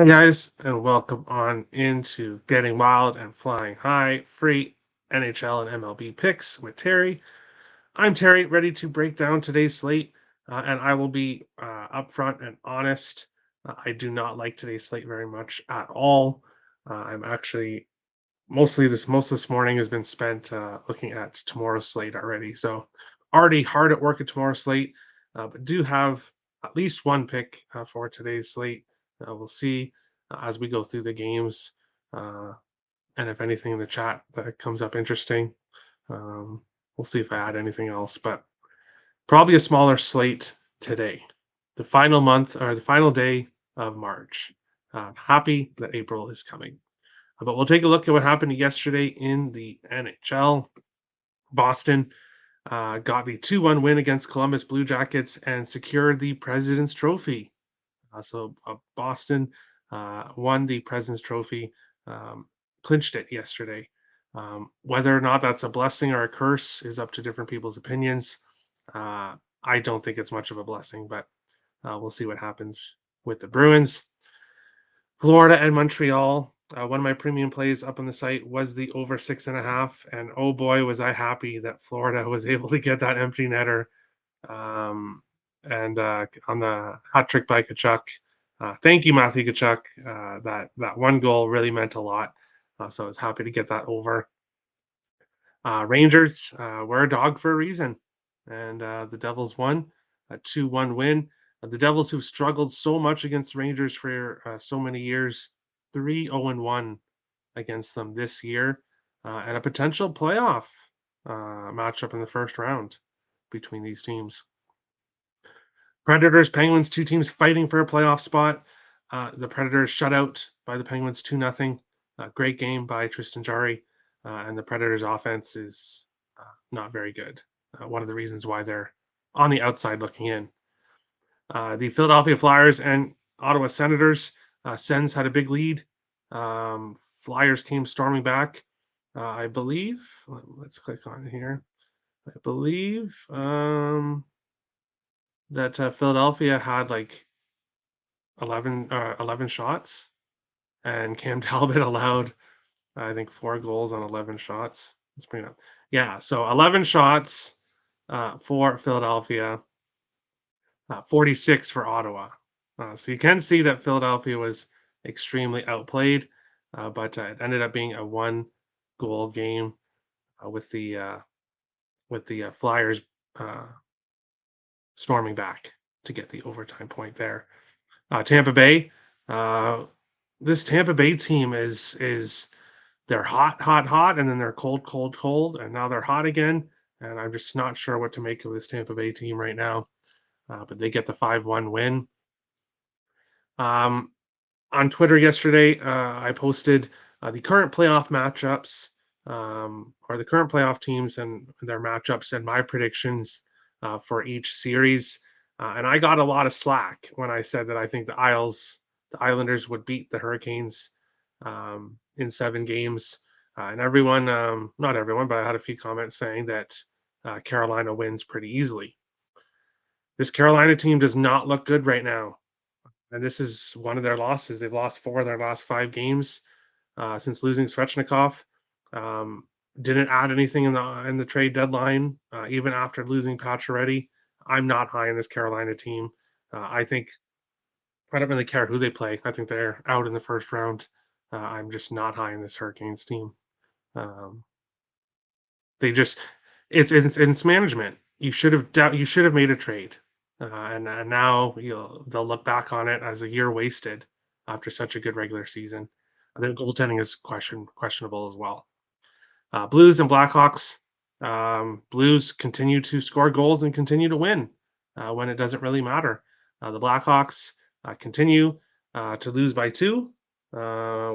Hey guys, and welcome on into Getting Wild and Flying High, free NHL and MLB picks with Terry. I'm Terry, ready to break down today's slate, and I will be upfront and honest. I do not like today's slate very much at all. I'm actually most of this morning has been spent looking at tomorrow's slate already. So already hard at work at tomorrow's slate, but do have at least one pick for today's slate. We'll see as we go through the games, uh, and if anything in the chat that comes up interesting, um, we'll see if I add anything else. But probably a smaller slate today, the final month or the final day of March. Happy that April is coming. But we'll take a look at what happened yesterday in the NHL. Boston got the 2-1 win against Columbus Blue Jackets and secured the President's Trophy. Boston won the President's Trophy, clinched it yesterday. Whether or not that's a blessing or a curse is up to different people's opinions. I don't think it's much of a blessing, but we'll see what happens with the Bruins. Florida and Montreal. One of my premium plays up on the site was the over 6.5, and oh boy, was I happy that Florida was able to get that empty netter. And on the hat trick by Kachuk. Thank you, Matthew Kachuk. That one goal really meant a lot. So I was happy to get that over. Rangers were a dog for a reason, and the Devils won a 2-1 win. The Devils, who've struggled so much against Rangers for so many years, 3-0-1 against them this year, and a potential playoff matchup in the first round between these teams. Predators, Penguins, two teams fighting for a playoff spot. The Predators shut out by the Penguins 2-0. Great game by Tristan Jarry, and the Predators' offense is not very good. One of the reasons why they're on the outside looking in. The Philadelphia Flyers and Ottawa Senators. Sens had a big lead. Flyers came storming back. I believe. Let's click on here. I believe that Philadelphia had like 11 shots, and Cam Talbot allowed, I think, 4 goals on 11 shots. Let's bring it up. Yeah, so 11 shots for Philadelphia, 46 for Ottawa. So you can see that Philadelphia was extremely outplayed, but it ended up being a 1-goal game with the Flyers storming back to get the overtime point there. Tampa Bay. This Tampa Bay team is they're hot, hot, hot, and then they're cold, cold, cold, and now they're hot again. And I'm just not sure what to make of this Tampa Bay team right now. But they get the 5-1 win. On Twitter yesterday, I posted the current playoff matchups, or the current playoff teams and their matchups, and my predictions for each series. And I got a lot of slack when I said that I think the Islanders would beat the Hurricanes in 7 games. And everyone, not everyone, but I had a few comments saying that Carolina wins pretty easily. This Carolina team does not look good right now. And this is one of their losses. They've lost 4 of their last 5 games since losing Svechnikov. Didn't add anything in the trade deadline, even after losing Pacioretty. I'm not high in this Carolina team. I think I don't really care who they play. I think they're out in the first round. I'm just not high in this Hurricanes team. They just it's management. You should have made a trade, and now they'll look back on it as a year wasted after such a good regular season. I think goaltending is questionable as well. Blues and Blackhawks. Blues continue to score goals and continue to win when it doesn't really matter. The Blackhawks continue to lose by 2,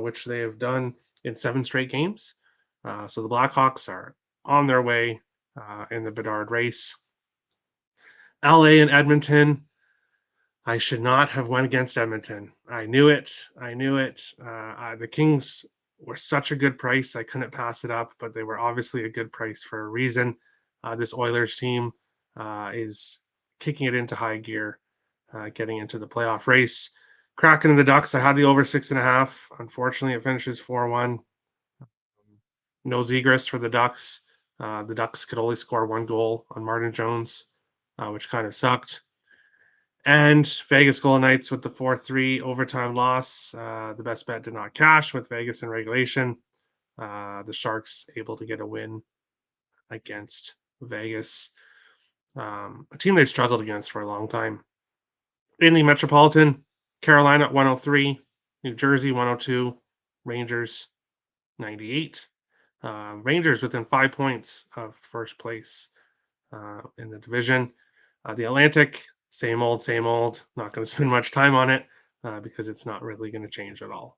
which they have done in 7 straight games. So the Blackhawks are on their way in the Bedard race. LA and Edmonton. I should not have went against Edmonton. I knew it. The Kings were such a good price. I couldn't pass it up, but they were obviously a good price for a reason. This Oilers team is kicking it into high gear, getting into the playoff race. Kraken and the Ducks. I had the over 6.5. Unfortunately, it finishes 4-1. No Zegras for the Ducks. The Ducks could only score 1 goal on Martin Jones, which kind of sucked. And Vegas Golden Knights with the 4-3 overtime loss. The best bet did not cash with Vegas in regulation. The Sharks able to get a win against Vegas, a team they've struggled against for a long time. In the Metropolitan, Carolina 103, New Jersey 102, Rangers 98. Rangers within 5 points of first place in the division. The Atlantic, same old, same old. Not going to spend much time on it because it's not really going to change at all.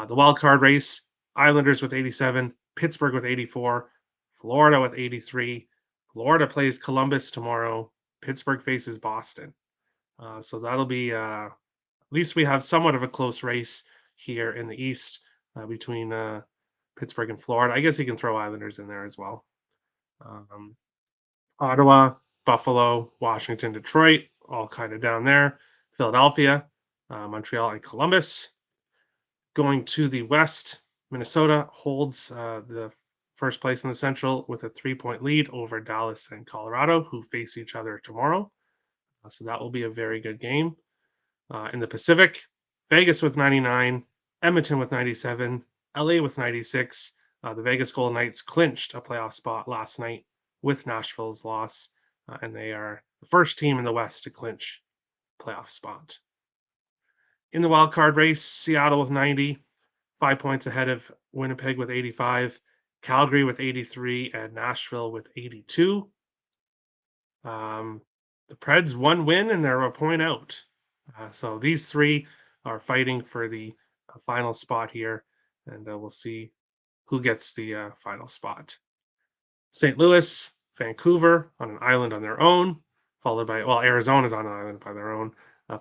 The wild card race, Islanders with 87, Pittsburgh with 84, Florida with 83. Florida plays Columbus tomorrow. Pittsburgh faces Boston. So that'll be, at least we have somewhat of a close race here in the East between Pittsburgh and Florida. I guess you can throw Islanders in there as well. Ottawa, Buffalo, Washington, Detroit, all kind of down there. Philadelphia, Montreal, and Columbus. Going to the West, Minnesota holds the first place in the Central with a 3-point lead over Dallas and Colorado, who face each other tomorrow. So that will be a very good game. In the Pacific, Vegas with 99, Edmonton with 97, LA with 96. The Vegas Golden Knights clinched a playoff spot last night with Nashville's loss, and they are the first team in the West to clinch playoff spot. In the wild card race, Seattle with 90, 5 points ahead of Winnipeg with 85, Calgary with 83, and Nashville with 82. The Preds 1 win and they're a point out. So these three are fighting for the final spot here, and we'll see who gets the final spot. St. Louis, Vancouver on an island on their own, followed by, Arizona's on an island by their own,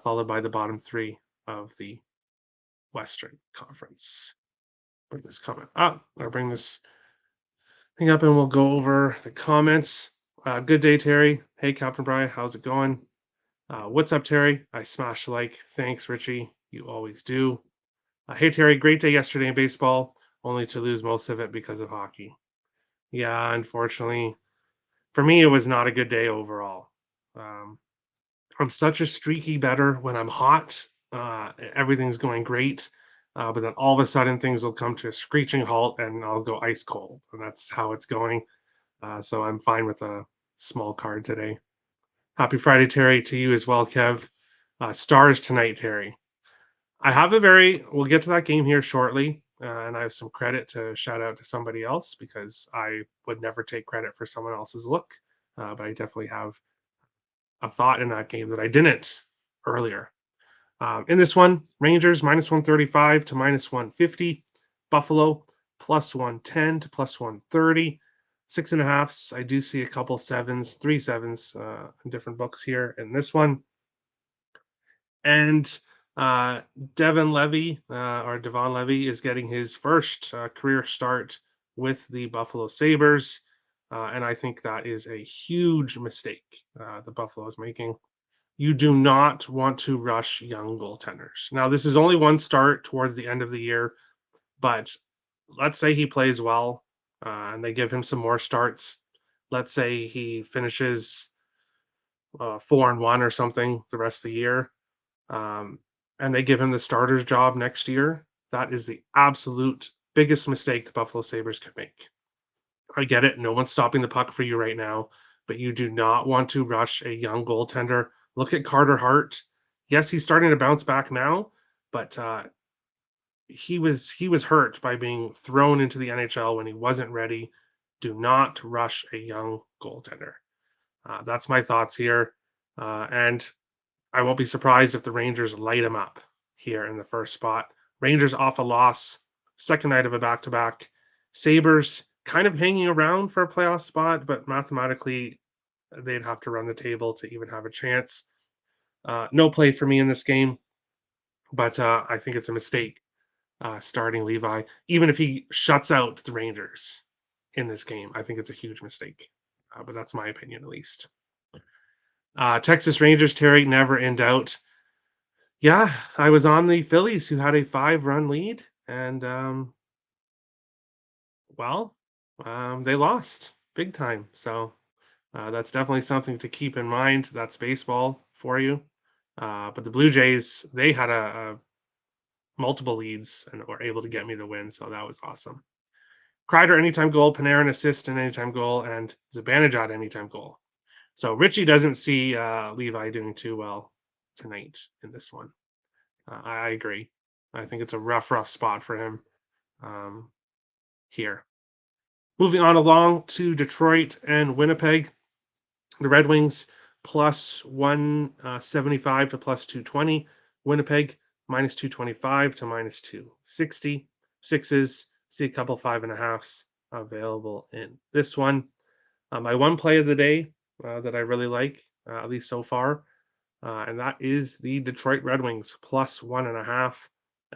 followed by the bottom three of the Western Conference. Bring this comment up, or bring this thing up, and we'll go over the comments. Good day, Terry. Hey, Captain Brian, how's it going? What's up, Terry? I smashed like. Thanks, Richie. You always do. Hey, Terry, great day yesterday in baseball, only to lose most of it because of hockey. Yeah, unfortunately, for me, it was not a good day overall. I'm such a streaky bettor when I'm hot. Everything's going great. But then all of a sudden, things will come to a screeching halt and I'll go ice cold. And that's how it's going. So I'm fine with a small card today. Happy Friday, Terry, to you as well, Kev. Stars tonight, Terry. We'll get to that game here shortly. And I have some credit to shout out to somebody else because I would never take credit for someone else's look. But I definitely have a thought in that game that I didn't earlier. In this one, Rangers minus 135 to minus 150. Buffalo plus 110 to plus 130. 6.5s. I do see a couple sevens, 3 sevens in different books here in this one. And Devon Levy is getting his first career start with the Buffalo Sabres. And I think that is a huge mistake the Buffalo is making. You do not want to rush young goaltenders. Now, this is only one start towards the end of the year, but let's say he plays well and they give him some more starts. Let's say he finishes 4-1 or something the rest of the year, and they give him the starter's job next year. That is the absolute biggest mistake the Buffalo Sabres could make. I get it. No one's stopping the puck for you right now, but you do not want to rush a young goaltender. Look at Carter Hart. Yes, he's starting to bounce back now, but he was hurt by being thrown into the NHL when he wasn't ready. Do not rush a young goaltender. That's my thoughts here, and I won't be surprised if the Rangers light him up here in the first spot. Rangers off a loss, second night of a back-to-back. Sabres kind of hanging around for a playoff spot, but mathematically they'd have to run the table to even have a chance. No play for me in this game, but I think it's a mistake starting Levi. Even if he shuts out the Rangers in this game, I think it's a huge mistake. But that's my opinion, at least. Texas Rangers, Terry, never in doubt. Yeah, I was on the Phillies who had a 5-run lead and, well, they lost big time. So, that's definitely something to keep in mind. That's baseball for you. But the Blue Jays, they had a multiple leads and were able to get me the win, so that was awesome. Kreider anytime goal, Panarin assist and anytime goal, and Zibanejad anytime goal. So Richie doesn't see Levi doing too well tonight in this one. I agree. I think it's a rough spot for him um, here. Moving on along to Detroit and Winnipeg. The Red Wings plus 175 to plus 220. Winnipeg minus 225 to minus 260. Sixes, see a couple 5.5s available in this one. My one play of the day that I really like, at least so far, and that is the Detroit Red Wings plus 1.5,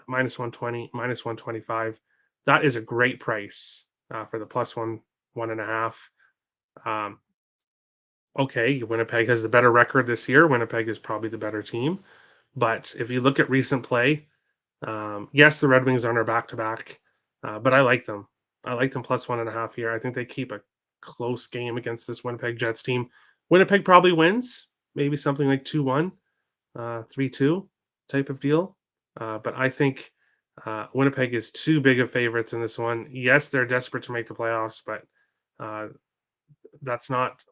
minus 120, minus 125. That is a great price for the plus 1.5. Um, okay, Winnipeg has the better record this year. Winnipeg is probably the better team. But if you look at recent play, yes, the Red Wings aren't our back to back, but I like them. I like them plus 1.5 here. I think they keep a close game against this Winnipeg Jets team. Winnipeg probably wins, maybe something like 2-1, 3-2 type of deal. But I think Winnipeg is too big of favorites in this one. Yes, they're desperate to make the playoffs, but uh, that's not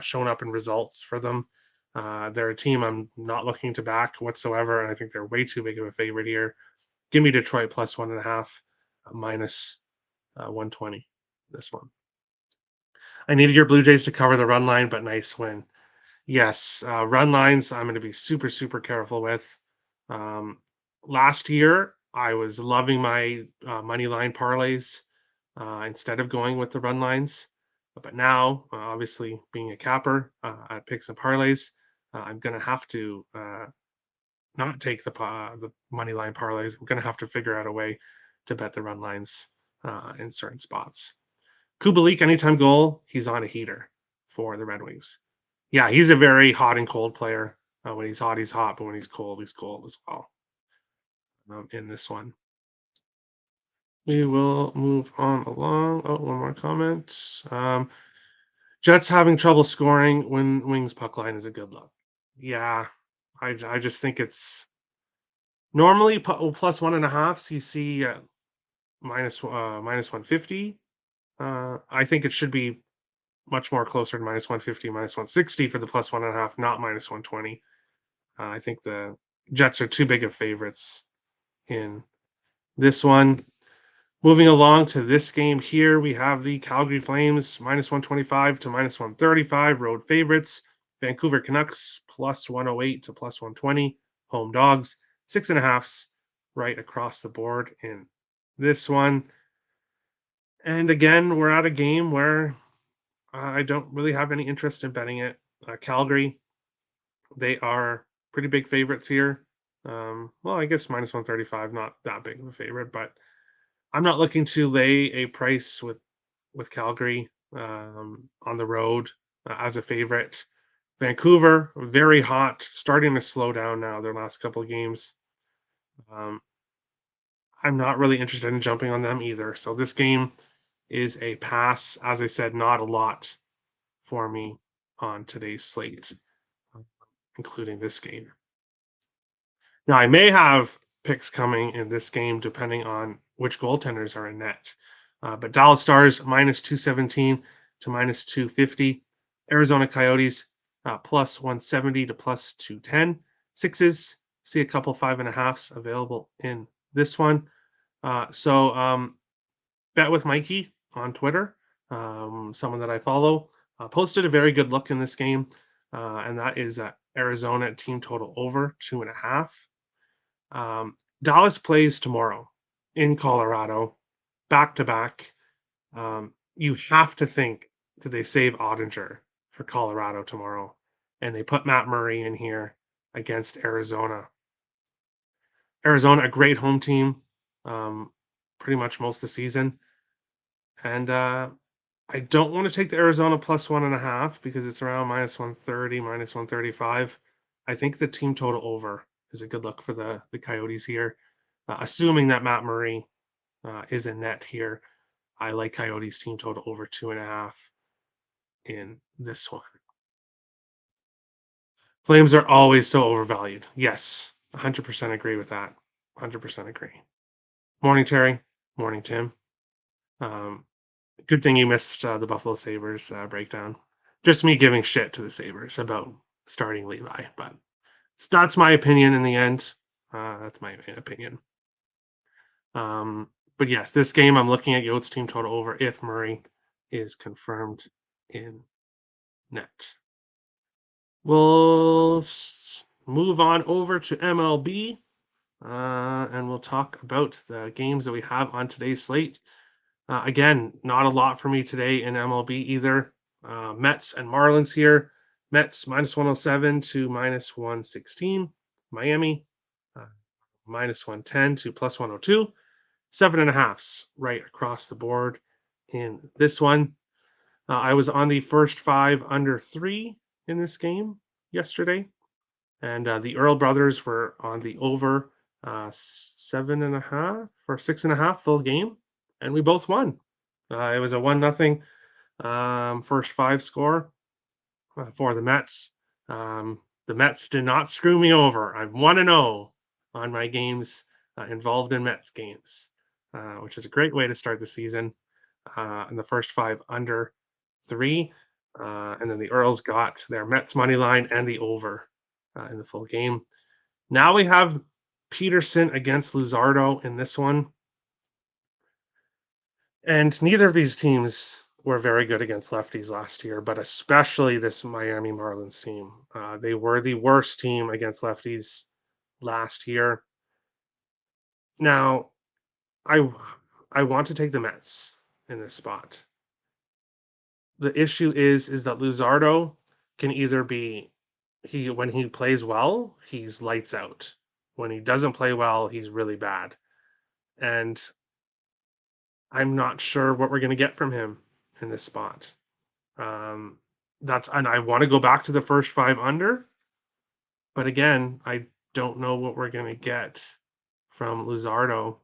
shown up in results for them. They're a team I'm not looking to back whatsoever, and I think they're way too big of a favorite here. Give me Detroit plus 1.5, minus 120. This one. I needed your Blue Jays to cover the run line, but nice win. Yes, run lines I'm going to be super careful with. Um, Last year, I was loving my money line parlays instead of going with the run lines. But now, obviously, being a capper at picks and parlays, I'm going to have to not take the money line parlays. I'm going to have to figure out a way to bet the run lines in certain spots. Kubalik, anytime goal, he's on a heater for the Red Wings. Yeah, he's a very hot and cold player. When he's hot, he's hot, but when he's cold as well. In this one, we will move on along. Oh, one more comment. Jets having trouble scoring when Wings puck line is a good look. Yeah, I just think it's normally plus 1.5. So you see minus 150. I think it should be much more closer to minus 150, minus 160 for the plus 1.5, not minus 120. I think the Jets are too big of favorites in this one. Moving along to this game here, we have the Calgary Flames minus 125 to minus 135, road favorites. Vancouver Canucks plus 108 to plus 120, home dogs. 6.5s right across the board in this one. And again, we're at a game where I don't really have any interest in betting it. Calgary, they are pretty big favorites here. Well, I guess minus 135, not that big of a favorite, but I'm not looking to lay a price with Calgary on the road as a favorite. Vancouver, very hot, starting to slow down now. Their last couple of games. Um, I'm not really interested in jumping on them either. So this game is a pass. As I said, not a lot for me on today's slate, including this game. Now, I may have picks coming in this game depending on which goaltenders are in net. But Dallas Stars minus 217 to minus 250. Arizona Coyotes plus 170 to plus 210. Sixes, see a couple 5.5s available in this one. So Bet with Mikey on Twitter, someone that I follow, posted a very good look in this game, and that is Arizona team total over 2.5. Dallas plays tomorrow in Colorado, back to back. You have to think that they save Ottinger for Colorado tomorrow, and they put Matt Murray in here against Arizona. Arizona, a great home team, pretty much most of the season, and I don't want to take the Arizona plus 1.5 because it's around minus 130, minus 135. I think the team total over is a good look for the Coyotes here. Assuming that Matt Murray is in net here, I like Coyotes team total over 2.5 in this one. Flames are always so overvalued. Yes, 100% agree with that. 100% agree. Morning, Terry. Morning, Tim. Good thing you missed the Buffalo Sabres breakdown. Just me giving shit to the Sabres about starting Levi, but that's my opinion in the end. That's my opinion. But yes, this game I'm looking at Yotes team total over if Murray is confirmed in net. We'll move on over to MLB, and we'll talk about the games that we have on today's slate. Again, not a lot for me today in MLB either. Mets and Marlins here. Mets minus 107 to minus 116. Miami minus 110 to plus 102. 7.5s right across the board in this one. I was on the first 5 under 3 in this game yesterday, and the Earl brothers were on the over 7.5 or 6.5 full game, and we both won. It was a 1-0 first 5 score for the Mets. The Mets did not screw me over. I'm 1-0 on my games involved in Mets games, which is a great way to start the season. In the first 5 under 3, and then the Earls got their Mets money line and the over in the full game. Now we have Peterson against Luzardo in this one. And neither of these teams were very good against lefties last year, but especially this Miami Marlins team. They were the worst team against lefties last year. Now, I want to take the Mets in this spot. The issue is that Luzardo can either be when he plays well, he's lights out. When he doesn't play well, he's really bad. And I'm not sure what we're going to get from him in this spot. And I want to go back to the first 5 under, but again, I don't know what we're going to get from Luzardo.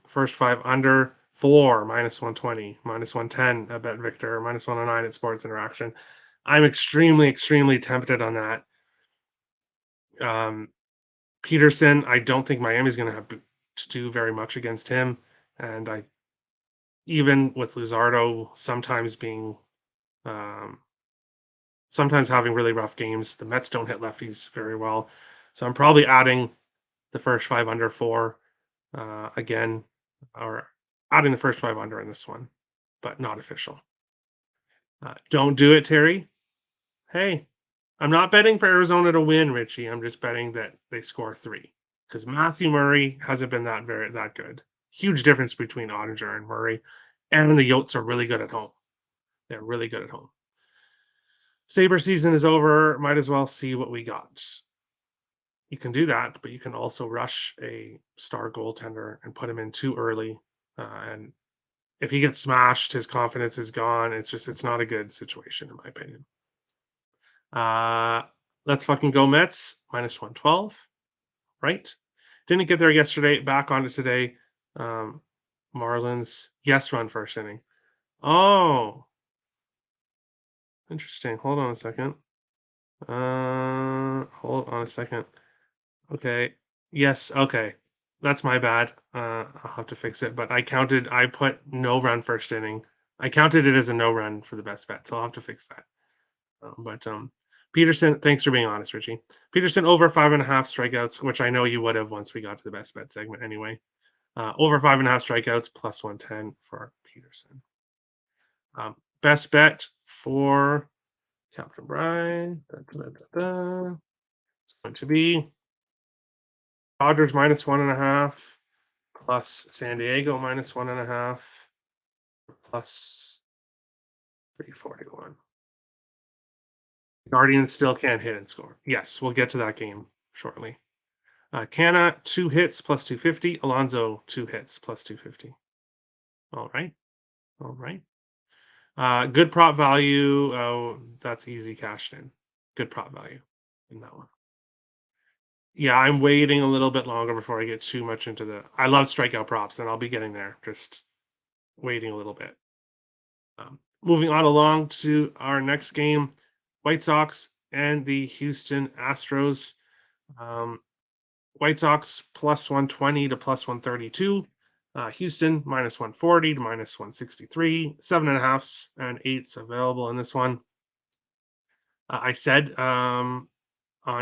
First 5 under, floor minus 120, minus 110 at Bet Victor, minus 109 at Sports Interaction. I'm extremely, extremely tempted on that. Peterson, I don't think Miami's going to have to do very much against him, and even with Luzardo sometimes sometimes having really rough games, the Mets don't hit lefties very well. So I'm probably adding the first 5 under 4 again, or adding the first 5 under in this one, but not official. Don't do it, Terry. Hey, I'm not betting for Arizona to win, Richie. I'm just betting that they score 3 because Matthew Murray hasn't been that good. Huge difference between Ottinger and Murray, and the Yotes are really good at home. They're really good at home. Sabre season is over. Might as well see what we got. You can do that, but you can also rush a star goaltender and put him in too early. And if he gets smashed, his confidence is gone. It's not a good situation, in my opinion. Let's fucking go Mets, minus 112. Right? Didn't get there yesterday. Back on it today. Marlins, yes, run first inning. Oh, interesting. Hold on a second. Hold on a second. Okay. Yes. Okay. That's my bad. I'll have to fix it. But I put no run first inning. I counted it as a no run for the best bet. So I'll have to fix that. But Peterson, thanks for being honest, Richie. Peterson over 5.5 strikeouts, which I know you would have once we got to the best bet segment anyway. Over 5.5 strikeouts, plus 110 for Peterson. Best bet for Captain Brian. It's going to be Dodgers minus 1.5, plus San Diego minus 1.5, plus 341. Guardians still can't hit and score. Yes, we'll get to that game shortly. Canna, 2 hits plus 250. Alonso, 2 hits plus 250. All right. All right. Good prop value. Oh, that's easy cashed in. Good prop value in that one. Yeah, I'm waiting a little bit longer before I get too much into the. I love strikeout props, and I'll be getting there. Just waiting a little bit. Moving on along to our next game, White Sox and the Houston Astros. Um, White Sox plus 120 to plus 132. Houston minus 140 to minus 163. 7.5s and 8s available in this one. I said on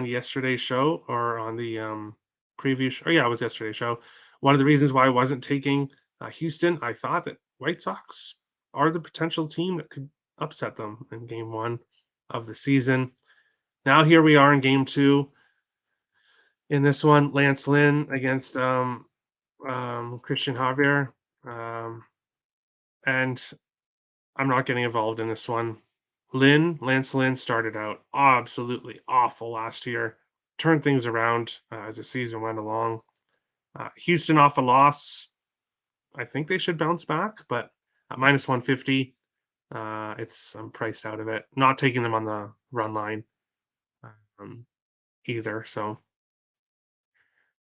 yesterday's show or on the previous show. Yeah, it was yesterday's show. One of the reasons why I wasn't taking Houston, I thought that White Sox are the potential team that could upset them in game one of the season. Now here we are in game two. In this one, Lance Lynn against Christian Javier. Um, and I'm not getting involved in this one. Lance Lynn started out absolutely awful last year, turned things around as the season went along. Houston off a loss. I think they should bounce back, but at minus 150, I'm priced out of it. Not taking them on the run line um, either. So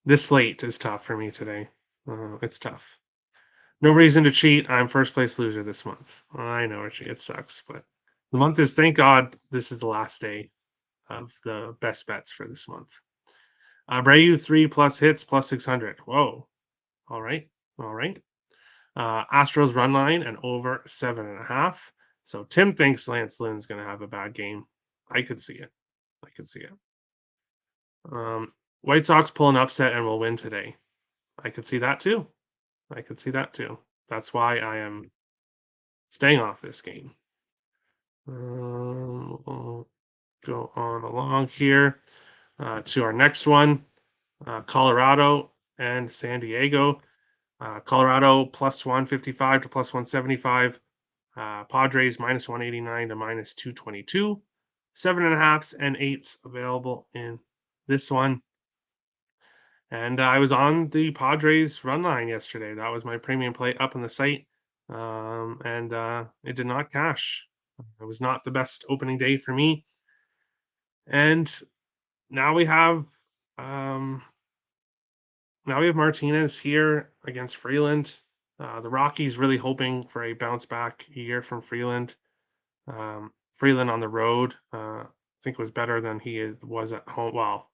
this slate is tough for me today. It's tough. No reason to cheat. I'm first place loser this month. I know it sucks, but the month is, thank God, this is the last day of the best bets for this month. Abreu 3+ hits plus 600. Whoa. All right. All right. Astros run line and over 7.5. So Tim thinks Lance Lynn's going to have a bad game. I could see it. I could see it. White Sox pull an upset and will win today. I could see that too. I could see that too. That's why I am staying off this game. We'll go on along here to our next one, Colorado and San Diego. Colorado plus 155 to plus 175. Padres minus 189 to minus 222. 7.5s and 8s available in this one. And I was on the Padres run line yesterday. That was my premium play up on the site. And it did not cash. It was not the best opening day for me. And now we have um, Martinez here against Freeland. The Rockies really hoping for a bounce back year from Freeland. Freeland on the road, I think was better than he was at home. Well,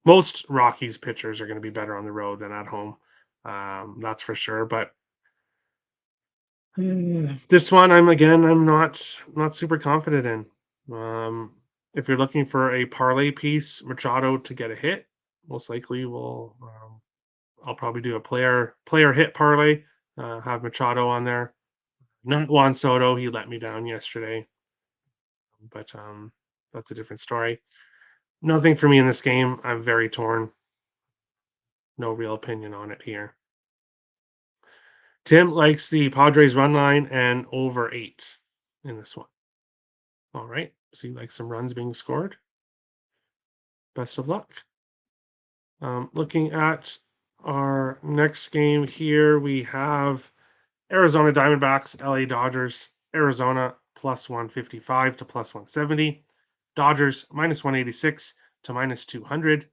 most Rockies pitchers are going to be better on the road than at home. That's for sure. But this one, I'm not super confident in. If you're looking for a parlay piece, Machado to get a hit, most likely will. I'll probably do a player hit parlay. Have Machado on there. Not Juan Soto. He let me down yesterday, but that's a different story. Nothing for me in this game. I'm very torn. No real opinion on it here. Tim likes the Padres run line and over 8 in this one. All right. So you like some runs being scored. Best of luck. Looking at our next game here, we have Arizona Diamondbacks, LA Dodgers, Arizona plus 155 to plus 170. Dodgers minus 186 to minus 200.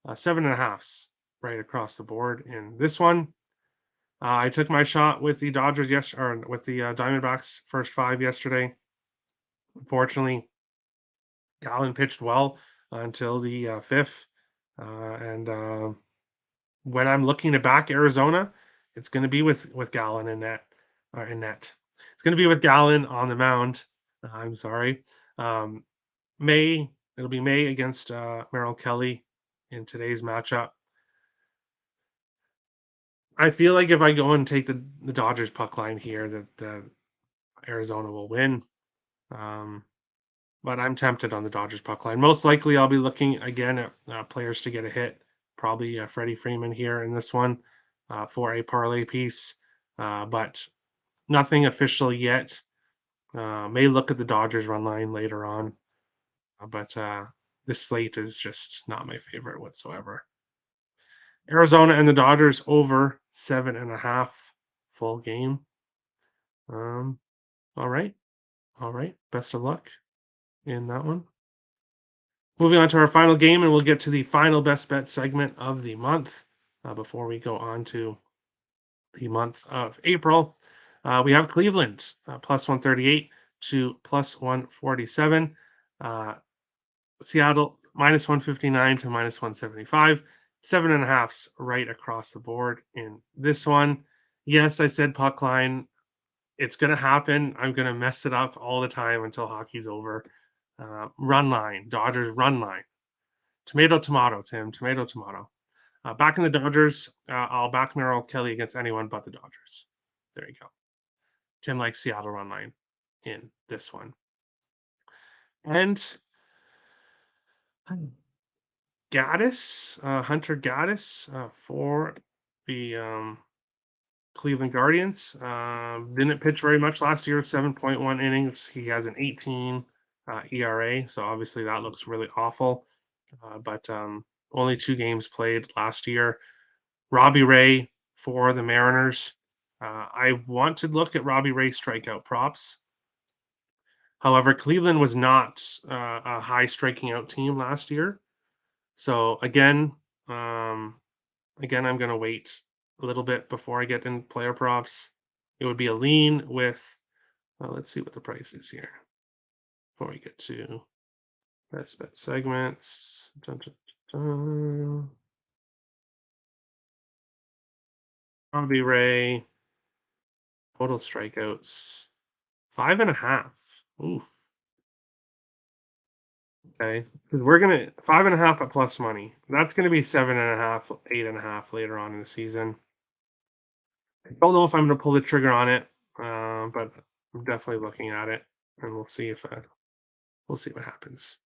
7.5s right across the board in this one. I took my shot with the Dodgers or with the Diamondbacks first 5 yesterday. Unfortunately, Gallen pitched well until the 5th. And when I'm looking to back Arizona, it's going to be with Gallen in net. It's going to be with Gallen on the mound. I'm sorry. It'll be May against Merrill Kelly in today's matchup. I feel like if I go and take the Dodgers puck line here, that Arizona will win. But I'm tempted on the Dodgers puck line. Most likely, I'll be looking again at players to get a hit. Probably Freddie Freeman here in this one for a parlay piece, but nothing official yet. May look at the Dodgers run line later on, but this slate is just not my favorite whatsoever. Arizona and the Dodgers over 7.5 full game. All right. Best of luck in that one. Moving on to our final game, and we'll get to the final best bet segment of the month before we go on to the month of April. We have Cleveland plus 138 to plus 147. Seattle minus 159 to minus 175. 7.5s right across the board in this one. Yes, I said puck line. It's going to happen. I'm going to mess it up all the time until hockey's over. Run line, Dodgers run line. Tomato, tomato, Tim. Tomato, tomato. Back in the Dodgers, I'll back Merrill Kelly against anyone but the Dodgers. There you go. Tim likes Seattle run line in this one. And Gaddis, Hunter Gaddis for the Cleveland Guardians. Didn't pitch very much last year, 7.1 innings. He has an 18 ERA, so obviously that looks really awful. But only 2 games played last year. Robbie Ray for the Mariners. I want to look at Robbie Ray strikeout props. However, Cleveland was not a high striking out team last year. So again, I'm going to wait a little bit before I get in player props. It would be a lean with, let's see what the price is here before we get to best bet segments. Dun, dun, dun. Robbie Ray, total strikeouts, 5.5. Ooh. Okay, because we're gonna 5.5 at plus money. That's gonna be 7.5, 8.5 later on in the season. I don't know if I'm gonna pull the trigger on it, but I'm definitely looking at it, and we'll see what happens.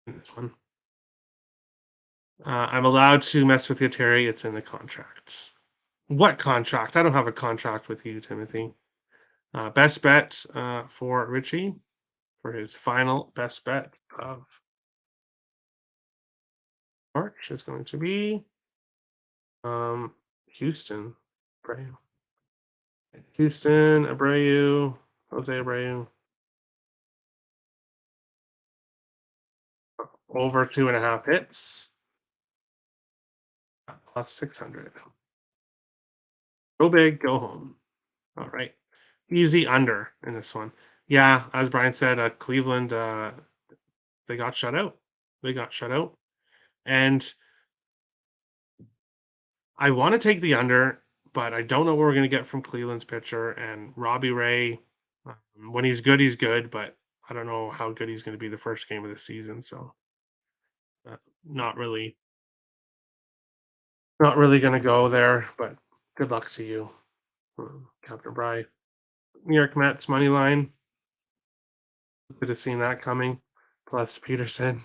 This one. I'm allowed to mess with you, Terry. It's in the contract. What contract? I don't have a contract with you, Timothy. Best bet for Richie for his final best bet of March is going to be Houston. Abreu. Houston, Abreu, Jose Abreu. Over 2.5 hits. Plus 600. Go big, go home. All right. Easy under in this one. Yeah, as Brian said, Cleveland, they got shut out. And I want to take the under, but I don't know what we're going to get from Cleveland's pitcher. And Robbie Ray, when he's good, he's good, but I don't know how good he's going to be the first game of the season. So not really going to go there, but good luck to you, Captain Bry. New York Mets money line. Could have seen that coming. Plus Peterson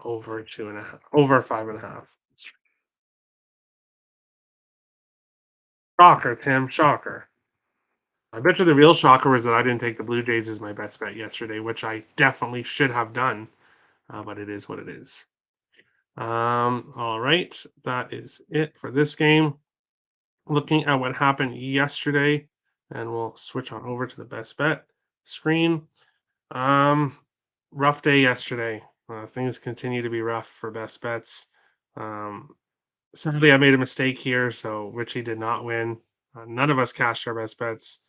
over 2.5, over 5.5. Shocker, Tim. Shocker. I bet you the real shocker was that I didn't take the Blue Jays as my best bet yesterday, which I definitely should have done, but it is what it is. All right, that is it for this game. Looking at what happened yesterday, and we'll switch on over to the best bet screen. Rough day yesterday. Things continue to be rough for best bets. Sadly, I made a mistake here, so Richie did not win. None of us cashed our best bets.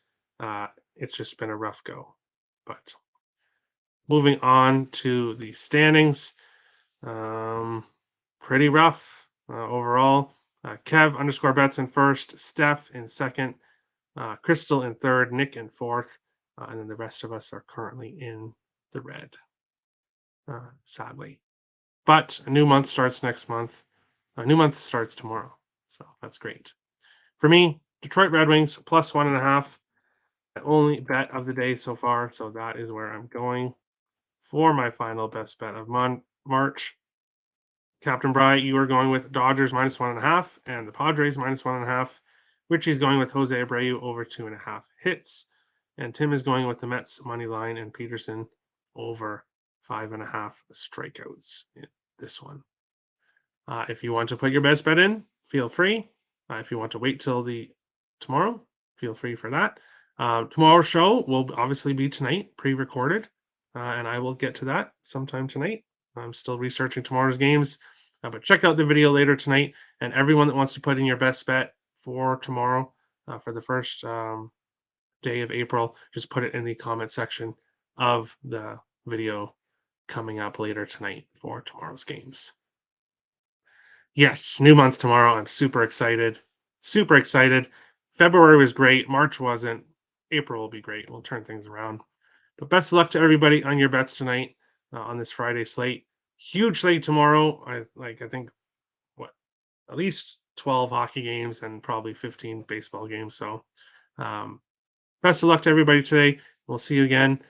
It's just been a rough go. But moving on to the standings, pretty rough overall. Kev _ bets in first, Steph in second, Crystal in third, Nick in fourth, and then the rest of us are currently in the red, sadly. But a new month starts next month. A new month starts tomorrow, so that's great. For me, Detroit Red Wings plus 1.5. The only bet of the day so far, so that is where I'm going for my final best bet of March. Captain Bry, you are going with Dodgers minus 1.5 and the Padres minus 1.5. Richie's going with Jose Abreu over 2.5 hits. And Tim is going with the Mets money line and Peterson over 5.5 strikeouts in this one. If you want to put your best bet in, feel free. If you want to wait till tomorrow, feel free for that. Tomorrow's show will obviously be tonight, pre-recorded. and I will get to that sometime tonight. I'm still researching tomorrow's games, but check out the video later tonight. And everyone that wants to put in your best bet for tomorrow, for the first day of April, just put it in the comment section of the video coming up later tonight for tomorrow's games. Yes, new month tomorrow. I'm super excited. Super excited. February was great. March wasn't. April will be great. We'll turn things around. But best of luck to everybody on your bets tonight, on this Friday slate. Huge slate tomorrow. I think what, at least 12 hockey games and probably 15 baseball games. So um, best of luck to everybody today. We'll see you again.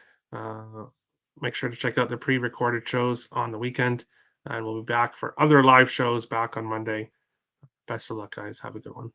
Make sure to check out the pre-recorded shows on the weekend, and we'll be back for other live shows back on Monday. Best of luck, guys. Have a good one.